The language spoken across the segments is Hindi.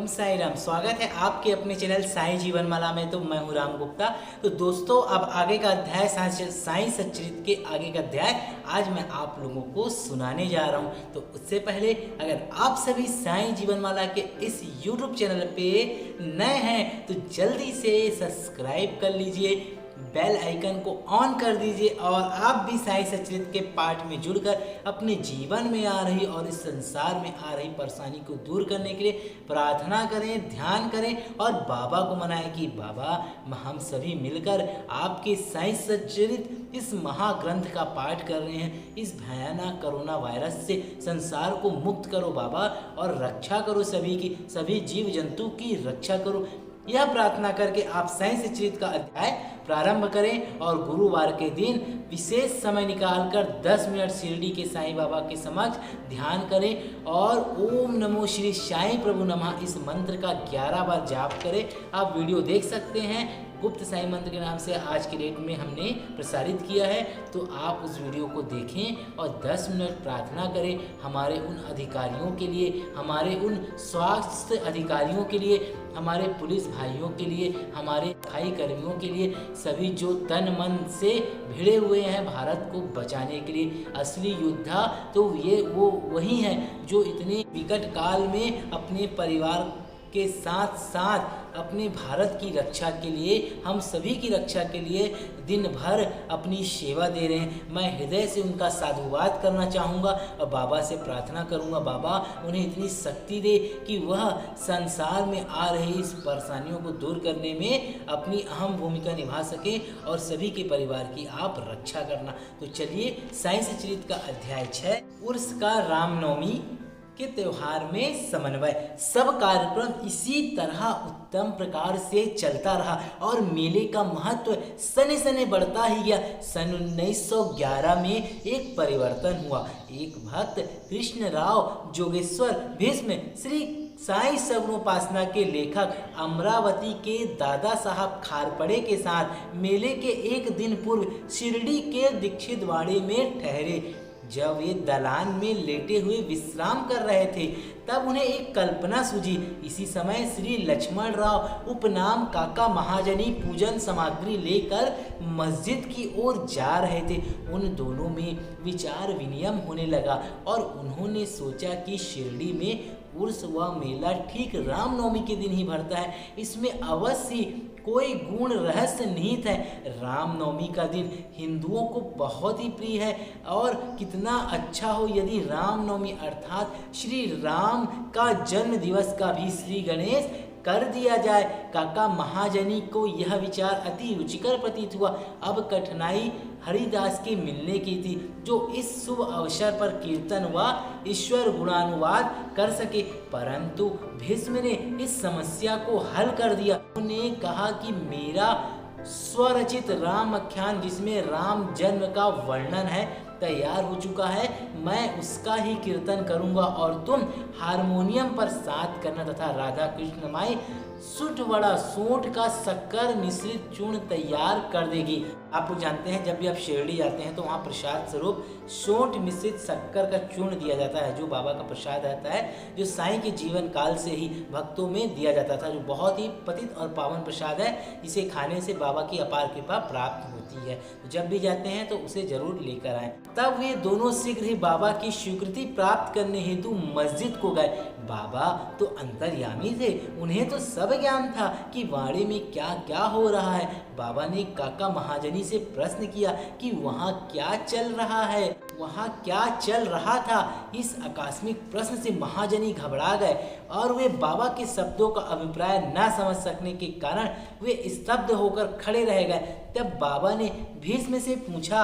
ओम साई राम। स्वागत है आपके अपने चैनल साई जीवन माला में। तो मैं हूँ राम गुप्ता। तो दोस्तों, अब आगे का अध्याय साई सच्चरित्र के आगे का अध्याय आज मैं आप लोगों को सुनाने जा रहा हूँ। तो उससे पहले अगर आप सभी साई जीवन माला के इस YouTube चैनल पे नए हैं तो जल्दी से सब्सक्राइब कर लीजिए, बेल आइकन को ऑन कर दीजिए और आप भी साई सच्चरित्र के पाठ में जुड़कर अपने जीवन में आ रही और इस संसार में आ रही परेशानी को दूर करने के लिए प्रार्थना करें, ध्यान करें और बाबा को मनाएं कि बाबा हम सभी मिलकर आपके साई सच्चरित्र इस महाग्रंथ का पाठ कर रहे हैं। इस भयानक कोरोना वायरस से संसार को मुक्त करो बाबा और रक्षा करो, सभी जीव जंतु की रक्षा करो। यह प्रार्थना करके आप साई सच्चरित्र का अध्याय प्रारंभ करें और गुरुवार के दिन विशेष समय निकालकर 10 मिनट शिरडी के साईं बाबा के समक्ष ध्यान करें और ओम नमो श्री साईं प्रभु नमः इस मंत्र का 11 बार जाप करें। आप वीडियो देख सकते हैं, गुप्त साईं मंत्र के नाम से आज के डेट में हमने प्रसारित किया है। तो आप उस वीडियो को देखें और 10 मिनट प्रार्थना करें हमारे उन अधिकारियों के लिए, हमारे उन स्वास्थ्य अधिकारियों के लिए, हमारे पुलिस भाइयों के लिए, हमारे सफाई कर्मियों के लिए, सभी जो तन मन से भिड़े हुए हैं भारत को बचाने के लिए। असली योद्धा तो ये वो वही हैं जो इतने विकट काल में अपने परिवार के साथ साथ अपने भारत की रक्षा के लिए, हम सभी की रक्षा के लिए दिन भर अपनी सेवा दे रहे हैं। मैं हृदय से उनका साधुवाद करना चाहूँगा और बाबा से प्रार्थना करूँगा बाबा उन्हें इतनी शक्ति दे कि वह संसार में आ रही इस परेशानियों को दूर करने में अपनी अहम भूमिका निभा सके और सभी के परिवार की आप रक्षा करना। तो चलिए साई सच्चरित्र का अध्याय 6 उर्स का रामनवमी के त्योहार में समन्वय। सब कार्यक्रम इसी तरह उत्तम प्रकार से चलता रहा और मेले का महत्व सने सने बढ़ता ही गया। सन 1911 में एक परिवर्तन हुआ। एक भक्त कृष्णराव जोगेश्वर भीष्म श्री साई सगुणोपासना के लेखक अमरावती के दादा साहब खारपड़े के साथ मेले के एक दिन पूर्व शिरडी के दीक्षित वाड़े में ठहरे। जब वे दलान में लेटे हुए विश्राम कर रहे थे तब उन्हें एक कल्पना सूझी। इसी समय श्री लक्ष्मण राव उपनाम काका महाजनी पूजन सामग्री लेकर मस्जिद की ओर जा रहे थे। उन दोनों में विचार विनिमय होने लगा और उन्होंने सोचा कि शिरडी में उर्स व मेला ठीक रामनवमी के दिन ही भरता है, इसमें अवश्य कोई गुण रहस्य निहित है। रामनवमी का दिन हिंदुओं को बहुत ही प्रिय है और कितना अच्छा हो यदि रामनवमी अर्थात श्री राम का जन्म दिवस का भी श्री गणेश कर दिया जाए। काका महाजनी को यह विचार अति रुचिकर प्रतीत हुआ। अब कठिनाई हरिदास के मिलने की थी जो इस शुभ अवसर पर कीर्तन व ईश्वर गुणानुवाद कर सके, परंतु भीष्म ने इस समस्या को हल कर दिया। उन्होंने कहा कि मेरा स्वरचित राम आख्यान जिसमें राम जन्म का वर्णन है तैयार हो चुका है, मैं उसका ही कीर्तन करूंगा और तुम हारमोनियम पर साथ करना तथा राधा कृष्ण माई सुट वड़ा सोंठ का शक्कर मिश्रित चूर्ण तैयार कर देगी। आप लोग जानते हैं जब भी आप शिरडी जाते हैं तो वहाँ प्रसाद स्वरूप सोंठ मिश्रित शक्कर का चूर्ण दिया जाता है जो बाबा का प्रसाद रहता है, जो साईं के जीवन काल से ही भक्तों में दिया जाता था, जो बहुत ही पतित और पावन प्रसाद है जिसे खाने से बाबा की अपार कृपा प्राप्त होती है। तो जब भी जाते हैं तो उसे जरूर लेकर आएं। तब वे दोनों शीघ्र ही बाबा की स्वीकृति प्राप्त करने हेतु मस्जिद को गए। बाबा तो अंतर्यामी थे, उन्हें तो सब ज्ञान था कि वाड़े में क्या क्या हो रहा है। बाबा ने काका महाजनी से प्रश्न किया कि वहाँ क्या चल रहा है, वहाँ क्या चल रहा था। इस आकस्मिक प्रश्न से महाजनी घबरा गए और वे बाबा के शब्दों का अभिप्राय न समझ सकने के कारण वे स्तब्ध होकर खड़े रह गए। तब बाबा ने भीष्म से पूछा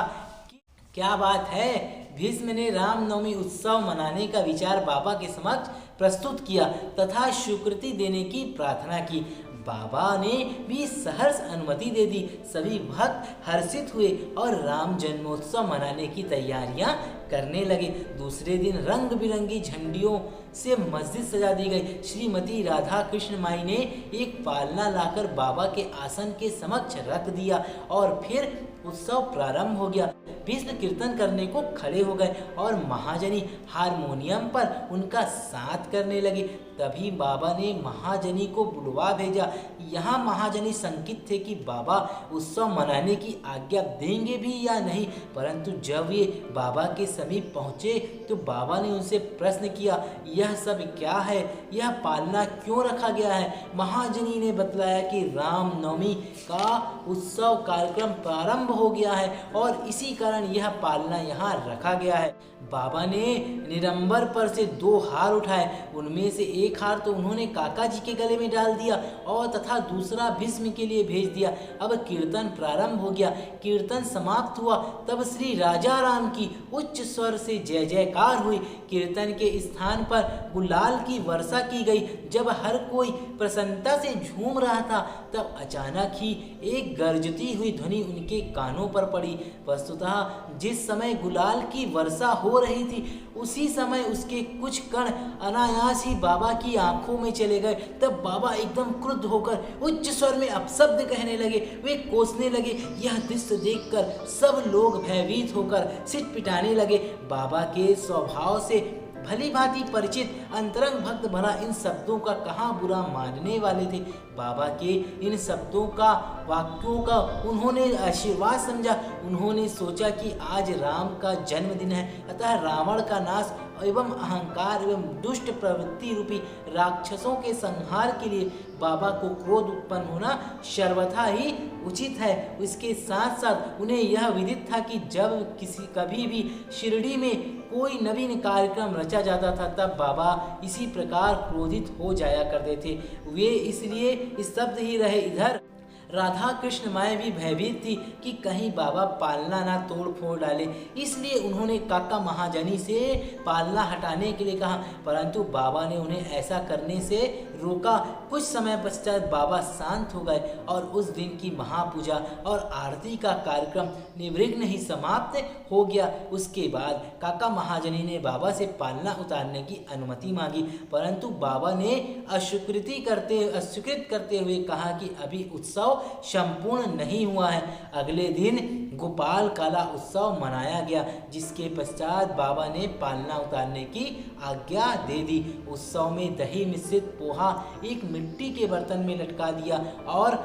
कि क्या बात है। भीष्म ने रामनवमी उत्सव मनाने का विचार बाबा के समक्ष प्रस्तुत किया तथा स्वीकृति देने की प्रार्थना की। बाबा ने भी सहर्ष अनुमति दे दी। सभी भक्त हर्षित हुए और राम जन्मोत्सव मनाने की तैयारियां करने लगे। दूसरे दिन रंग बिरंगी झंडियों से मस्जिद सजा दी गई। श्रीमती राधा कृष्ण माई ने एक पालना लाकर बाबा के आसन के समक्ष रख दिया और फिर उत्सव प्रारंभ हो गया। भीष्म कीर्तन करने को खड़े हो गए और महाजनी हारमोनियम पर उनका साथ करने लगे। तभी बाबा ने महाजनी को बुलवा भेजा। यहाँ महाजनी शंकित थे कि बाबा उत्सव मनाने की आज्ञा देंगे भी या नहीं, परंतु जब ये बाबा के समीप पहुँचे तो बाबा ने उनसे प्रश्न किया, यह सब क्या है, यह पालना क्यों रखा गया है? महाजनी ने बतलाया कि रामनवमी का उत्सव कार्यक्रम प्रारंभ हो गया है और इसी कारण यह पालना यहाँ रखा गया है। बाबा ने निरंबर पर से 2 हार उठाए, उनमें से एक हार तो उन्होंने काका जी के गले में डाल दिया और तथा दूसरा भीष्म के लिए भेज दिया। अब कीर्तन प्रारंभ हो गया। कीर्तन समाप्त हुआ तब श्री राजा राम की उच्च स्वर से जय जयकार हुई। कीर्तन के स्थान पर गुलाल की वर्षा की गई। जब हर कोई प्रसन्नता से झूम रहा था तब अचानक ही एक गरजती हुई ध्वनि उनके कानों पर पड़ी। वस्तुतः जिस समय गुलाल की वर्षा हो रही थी उसी समय उसके कुछ कण अनायास ही बाबा की आंखों में चले गए। तब बाबा एकदम क्रुद्ध होकर उच्च स्वर में अपशब्द कहने लगे। वे कोसने लगे। यह दृश्य देखकर सब लोग भयभीत होकर सिर पिटाने लगे। बाबा के स्वभाव से भली भांति परिचित अंतरंग भक्त भला इन शब्दों का कहाँ बुरा मानने वाले थे। बाबा के इन शब्दों का वाक्यों का उन्होंने आशीर्वाद समझा। उन्होंने सोचा कि आज राम का जन्मदिन है, अतः रावण का नाश एवं अहंकार एवं दुष्ट प्रवृत्ति रूपी राक्षसों के संहार के लिए बाबा को क्रोध उत्पन्न होना सर्वथा ही उचित है। इसके साथ साथ उन्हें यह विदित था कि जब कभी भी शिरडी में कोई नवीन कार्यक्रम रचा जाता था तब बाबा इसी प्रकार क्रोधित हो जाया करते थे। वे इसलिए स्तब्ध ही रहे। इधर राधा कृष्ण माए भी भयभीत थी कि कहीं बाबा पालना ना तोड़ फोड़ डाले, इसलिए उन्होंने काका महाजनी से पालना हटाने के लिए कहा, परंतु बाबा ने उन्हें ऐसा करने से रोका। कुछ समय पश्चात बाबा शांत हो गए और उस दिन की महापूजा और आरती का कार्यक्रम निर्विघ्न ही समाप्त हो गया। उसके बाद काका महाजनी ने बाबा से पालना उतारने की अनुमति मांगी, परंतु बाबा ने अस्वीकृत करते हुए कहा कि अभी उत्सव संपूर्ण नहीं हुआ है। अगले दिन गोपाल काला उत्सव मनाया गया, जिसके पश्चात बाबा ने पालना उतारने की आज्ञा दे दी। उत्सव में दही मिश्रित पोहा एक मिट्टी के बर्तन में लटका दिया और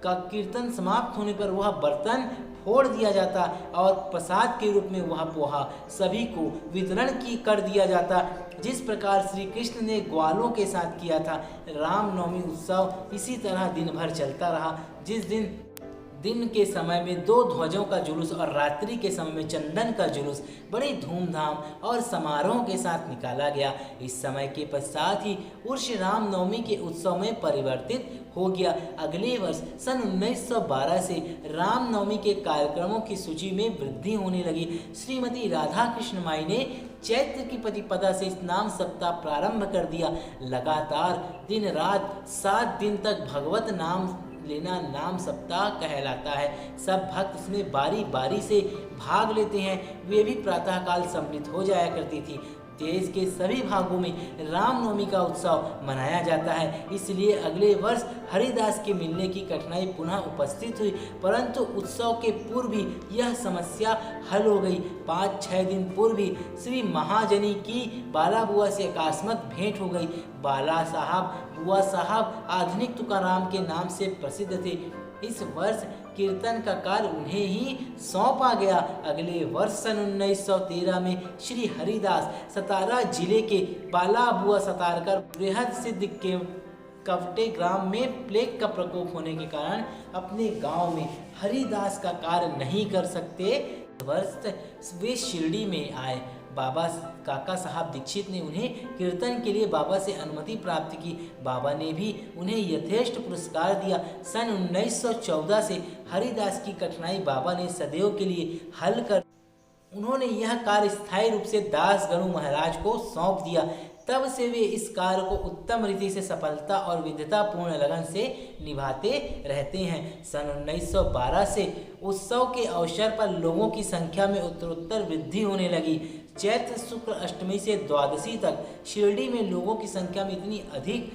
का कीर्तन समाप्त होने पर वह बर्तन फोड़ दिया जाता और प्रसाद के रूप में वह पोहा सभी को वितरण कर दिया जाता, जिस प्रकार श्री कृष्ण ने ग्वालों के साथ किया था। रामनवमी उत्सव इसी तरह दिन भर चलता रहा। जिस दिन के समय में 2 ध्वजों का जुलूस और रात्रि के समय में चंदन का जुलूस बड़ी धूमधाम और समारोह के साथ निकाला गया। इस समय के पश्चात ही उर्ष रामनवमी के उत्सव में परिवर्तित हो गया। अगले वर्ष सन 1912 से रामनवमी के कार्यक्रमों की सूची में वृद्धि होने लगी। श्रीमती राधा कृष्ण माई ने चैत्र की प्रतिपदा से नाम सप्ताह प्रारंभ कर दिया। लगातार दिन रात 7 दिन तक भगवत नाम लेना नाम सप्ताह कहलाता है। सब भक्त इसमें बारी बारी से भाग लेते हैं। वे भी प्रातःकाल सम्मिलित हो जाया करती थी। देश के सभी भागों में रामनवमी का उत्सव मनाया जाता है, इसलिए अगले वर्ष हरिदास के मिलने की कठिनाई पुनः उपस्थित हुई, परंतु उत्सव के पूर्व ही यह समस्या हल हो गई। 5-6 दिन पूर्व ही श्री महाजनी की बाला बुआ से अकस्मात भेंट हो गई। बाला साहब बुआ साहब आधुनिक तुकाराम के नाम से प्रसिद्ध थे। इस वर्ष कीर्तन का कार्य उन्हें ही सौंपा गया। अगले वर्ष सन 1913 में श्री हरिदास सतारा जिले के बाला बुआ सतारकर बृहद सिद्ध के कवटे ग्राम में प्लेग का प्रकोप होने के कारण अपने गांव में हरिदास का कार्य नहीं कर सकते। वर्ष वे शिरडी में आए। बाबा काका साहब दीक्षित ने उन्हें कीर्तन के लिए बाबा से अनुमति प्राप्त की। बाबा ने भी उन्हें यथेष्ट पुरस्कार दिया। सन 1914 से हरिदास की कठिनाई बाबा ने सदैव के लिए हल कर उन्होंने यह कार्य स्थायी रूप से दास गणु महाराज को सौंप दिया। तब से वे इस कार्य को उत्तम रीति से सफलता और विद्वतापूर्ण लगन से निभाते रहते हैं। सन 1912 से उत्सव के अवसर पर लोगों की संख्या में उत्तरोत्तर वृद्धि होने लगी। चैत्र शुक्ल अष्टमी से द्वादशी तक शिरडी में लोगों की संख्या में इतनी अधिक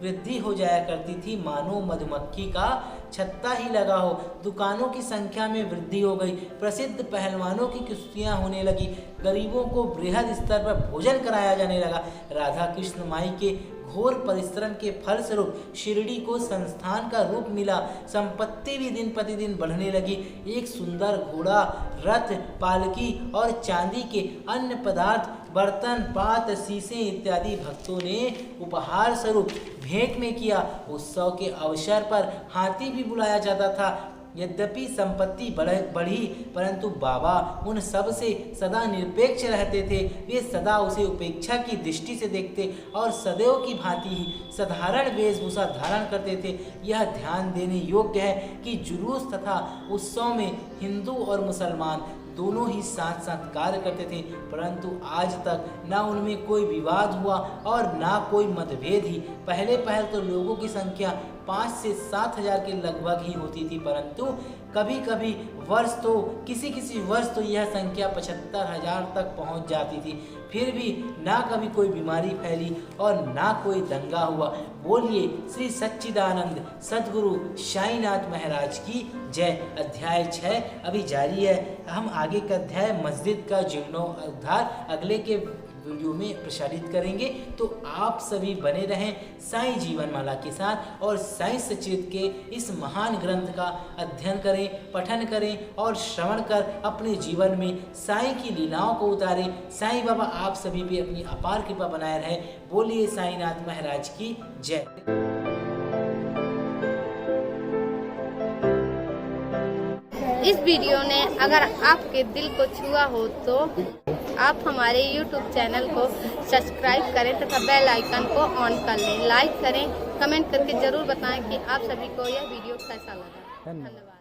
वृद्धि हो जाया करती थी मानो मधुमक्खी का छत्ता ही लगा हो। दुकानों की संख्या में वृद्धि हो गई, प्रसिद्ध पहलवानों की कुश्तियां होने लगी, गरीबों को बृहद स्तर पर भोजन कराया जाने लगा। राधा कृष्ण माई के घोर परिश्रम के फलस्वरूप शिरडी को संस्थान का रूप मिला। संपत्ति भी दिन प्रतिदिन बढ़ने लगी। एक सुंदर घोड़ा, रथ, पालकी और चांदी के अन्य पदार्थ, बर्तन, पात्र, शीशे इत्यादि भक्तों ने उपहार स्वरूप भेंट में किया। उत्सव के अवसर पर हाथी भी बुलाया जाता था। यद्यपि संपत्ति बढ़ी, परंतु बाबा उन सब से सदा निरपेक्ष रहते थे। वे सदा उसे उपेक्षा की दृष्टि से देखते और सदैव की भांति ही साधारण वेशभूषा धारण करते थे। यह ध्यान देने योग्य है कि जुलूस तथा उत्सव में हिंदू और मुसलमान दोनों ही साथ साथ कार्य करते थे, परंतु आज तक ना उनमें कोई विवाद हुआ और ना कोई मतभेद ही। पहले तो लोगों की संख्या 5 से 7 हजार के लगभग ही होती थी, परंतु कभी कभी किसी वर्ष तो यह संख्या 75 हजार तक पहुंच जाती थी। फिर भी ना कभी कोई बीमारी फैली और ना कोई दंगा हुआ। बोलिए श्री सच्चिदानंद सद्गुरु साईनाथ महाराज की जय। अध्याय 6 अभी जारी है। हम आगे का अध्याय मस्जिद का जीर्णोद्धार अगले के वीडियो में प्रसारित करेंगे। तो आप सभी बने रहें साईं जीवनमाला के साथ और साईं सच्चिद के इस महान ग्रंथ का अध्ययन करें, पठन करें और श्रवण कर अपने जीवन में साईं की लीलाओं को उतारें। साईं बाबा आप सभी भी अपनी अपार कृपा बनाए रहे। बोलिए साईनाथ महाराज की जय। इस वीडियो ने अगर आपके दिल को छुआ हो तो आप हमारे YouTube चैनल को सब्सक्राइब करें तथा बेल आइकन को ऑन कर लें। लाइक करें, कमेंट करके जरूर बताएं कि आप सभी को यह वीडियो कैसा लगा। धन्यवाद।